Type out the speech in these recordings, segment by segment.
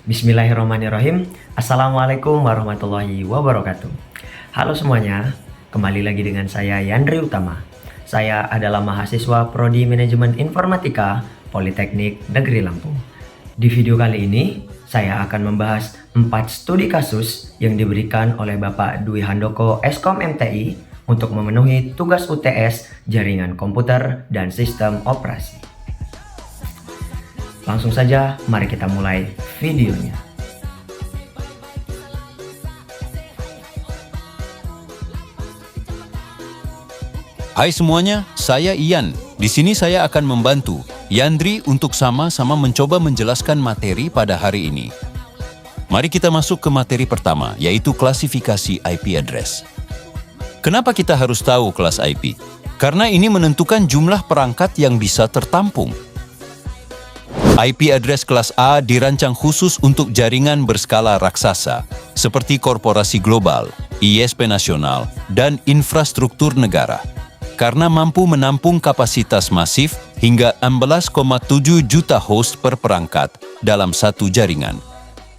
Bismillahirrahmanirrahim. Assalamualaikum warahmatullahi wabarakatuh. Halo semuanya, kembali lagi dengan saya Yandri Utama. Saya adalah mahasiswa Prodi Manajemen Informatika Politeknik Negeri Lampung. Di video kali ini, saya akan membahas 4 studi kasus yang diberikan oleh Bapak Dwi Handoko Eskom MTI untuk memenuhi tugas UTS Jaringan Komputer dan Sistem Operasi. Langsung saja, mari kita mulai videonya. Hai semuanya, saya Ian. Di sini saya akan membantu Yandri untuk sama-sama mencoba menjelaskan materi pada hari ini. Mari kita masuk ke materi pertama, yaitu klasifikasi IP address. Kenapa kita harus tahu kelas IP? Karena ini menentukan jumlah perangkat yang bisa tertampung. IP address kelas A dirancang khusus untuk jaringan berskala raksasa, seperti korporasi global, ISP nasional, dan infrastruktur negara, karena mampu menampung kapasitas masif hingga 16,7 juta host per perangkat dalam satu jaringan.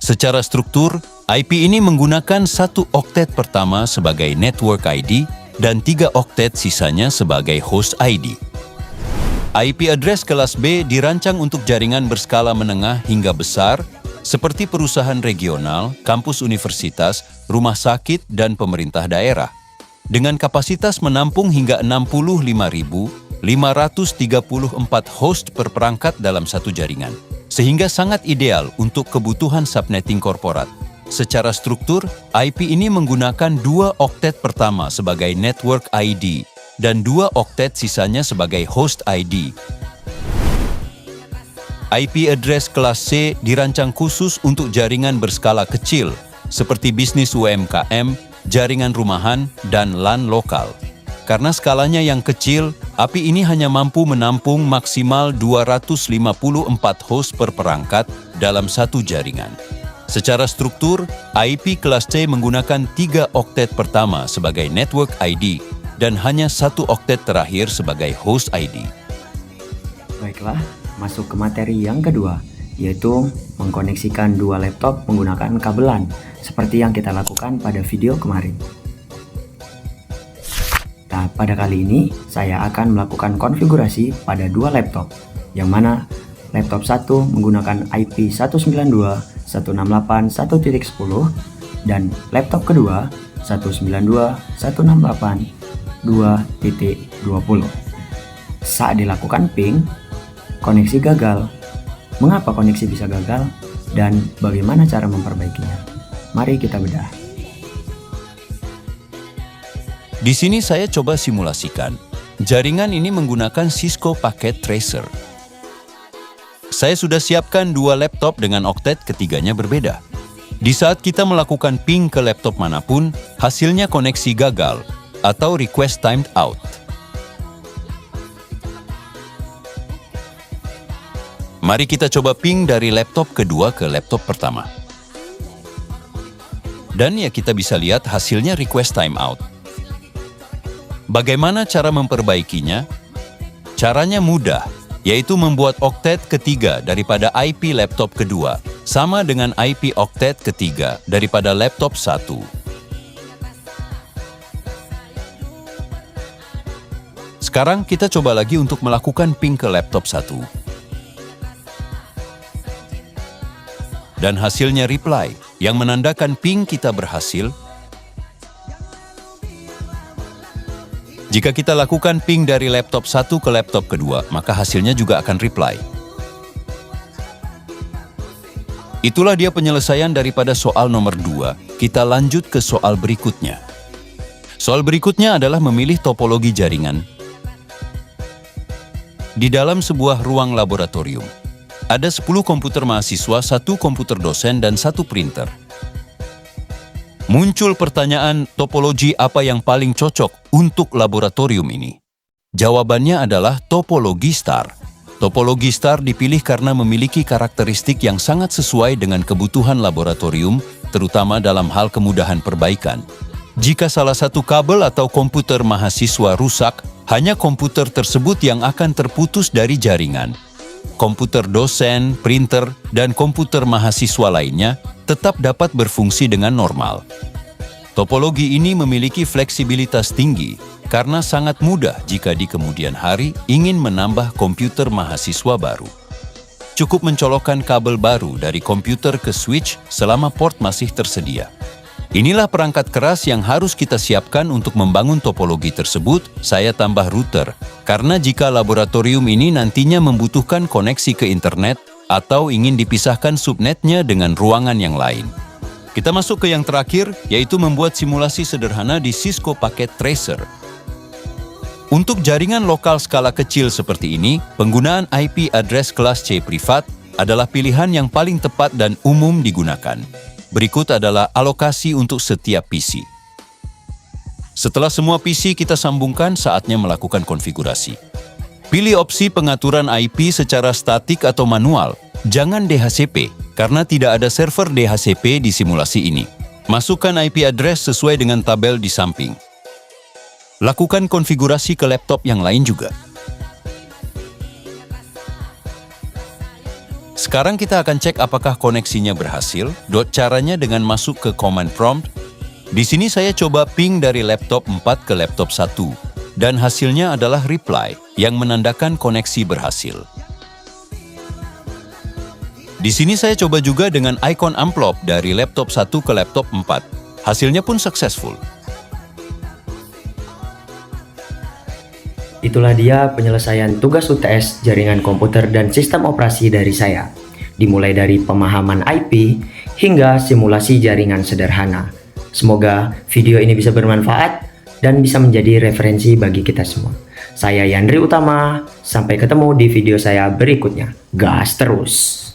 Secara struktur, IP ini menggunakan 1 oktet pertama sebagai network ID dan 3 oktet sisanya sebagai host ID. IP address kelas B dirancang untuk jaringan berskala menengah hingga besar, seperti perusahaan regional, kampus universitas, rumah sakit, dan pemerintah daerah, dengan kapasitas menampung hingga 65.534 host per perangkat dalam satu jaringan, sehingga sangat ideal untuk kebutuhan subnetting korporat. Secara struktur, IP ini menggunakan 2 oktet pertama sebagai network ID, dan 2 oktet sisanya sebagai host ID. IP address kelas C dirancang khusus untuk jaringan berskala kecil, seperti bisnis UMKM, jaringan rumahan, dan LAN lokal. Karena skalanya yang kecil, IP ini hanya mampu menampung maksimal 254 host per perangkat dalam satu jaringan. Secara struktur, IP kelas C menggunakan 3 oktet pertama sebagai network ID, dan hanya 1 oktet terakhir sebagai host ID. Baiklah, masuk ke materi yang kedua, yaitu mengkoneksikan 2 laptop menggunakan kabelan, seperti yang kita lakukan pada video kemarin. Nah, pada kali ini, saya akan melakukan konfigurasi pada 2 laptop, yang mana laptop 1 menggunakan IP 192.168.1.10, dan laptop kedua 192.168.2.20. Saat dilakukan ping, koneksi gagal. Mengapa koneksi bisa gagal dan bagaimana cara memperbaikinya? Mari kita bedah. Di sini saya coba simulasikan. Jaringan ini menggunakan Cisco Packet Tracer. Saya sudah siapkan 2 laptop dengan oktet ketiganya berbeda. Di saat kita melakukan ping ke laptop manapun, hasilnya koneksi gagal atau request timed out. Mari kita coba ping dari laptop kedua ke laptop pertama. Dan ya kita bisa lihat hasilnya request time out. Bagaimana cara memperbaikinya? Caranya mudah, yaitu membuat oktet ketiga daripada IP laptop kedua sama dengan IP oktet ketiga daripada laptop 1. Sekarang kita coba lagi untuk melakukan ping ke laptop 1. Dan hasilnya reply, yang menandakan ping kita berhasil. Jika kita lakukan ping dari laptop 1 ke laptop kedua, maka hasilnya juga akan reply. Itulah dia penyelesaian daripada soal nomor 2. Kita lanjut ke soal berikutnya. Soal berikutnya adalah memilih topologi jaringan. Di dalam sebuah ruang laboratorium, ada 10 komputer mahasiswa, 1 komputer dosen, dan 1 printer. Muncul pertanyaan topologi apa yang paling cocok untuk laboratorium ini? Jawabannya adalah topologi star. Topologi star dipilih karena memiliki karakteristik yang sangat sesuai dengan kebutuhan laboratorium, terutama dalam hal kemudahan perbaikan. Jika salah satu kabel atau komputer mahasiswa rusak, hanya komputer tersebut yang akan terputus dari jaringan. komputer dosen, printer, dan komputer mahasiswa lainnya tetap dapat berfungsi dengan normal. Topologi ini memiliki fleksibilitas tinggi karena sangat mudah jika di kemudian hari ingin menambah komputer mahasiswa baru. Cukup mencolokkan kabel baru dari komputer ke switch selama port masih tersedia. Inilah perangkat keras yang harus kita siapkan untuk membangun topologi tersebut. Saya tambah router, karena jika laboratorium ini nantinya membutuhkan koneksi ke internet atau ingin dipisahkan subnetnya dengan ruangan yang lain. Kita masuk ke yang terakhir, yaitu membuat simulasi sederhana di Cisco Packet Tracer. Untuk jaringan lokal skala kecil seperti ini, penggunaan IP address kelas C privat adalah pilihan yang paling tepat dan umum digunakan. Berikut adalah alokasi untuk setiap PC. Setelah semua PC kita sambungkan, saatnya melakukan konfigurasi. Pilih opsi pengaturan IP secara statik atau manual. Jangan DHCP, karena tidak ada server DHCP di simulasi ini. Masukkan IP address sesuai dengan tabel di samping. Lakukan konfigurasi ke laptop yang lain juga. Sekarang kita akan cek apakah koneksinya berhasil. Caranya dengan masuk ke command prompt. Di sini saya coba ping dari laptop 4 ke laptop 1. Dan hasilnya adalah reply yang menandakan koneksi berhasil. Di sini saya coba juga dengan icon amplop dari laptop 1 ke laptop 4. Hasilnya pun successful. Itulah dia penyelesaian tugas UTS jaringan komputer dan sistem operasi dari saya. Dimulai dari pemahaman IP hingga simulasi jaringan sederhana. Semoga video ini bisa bermanfaat dan bisa menjadi referensi bagi kita semua. Saya Yandri Utama, sampai ketemu di video saya berikutnya. Gas terus!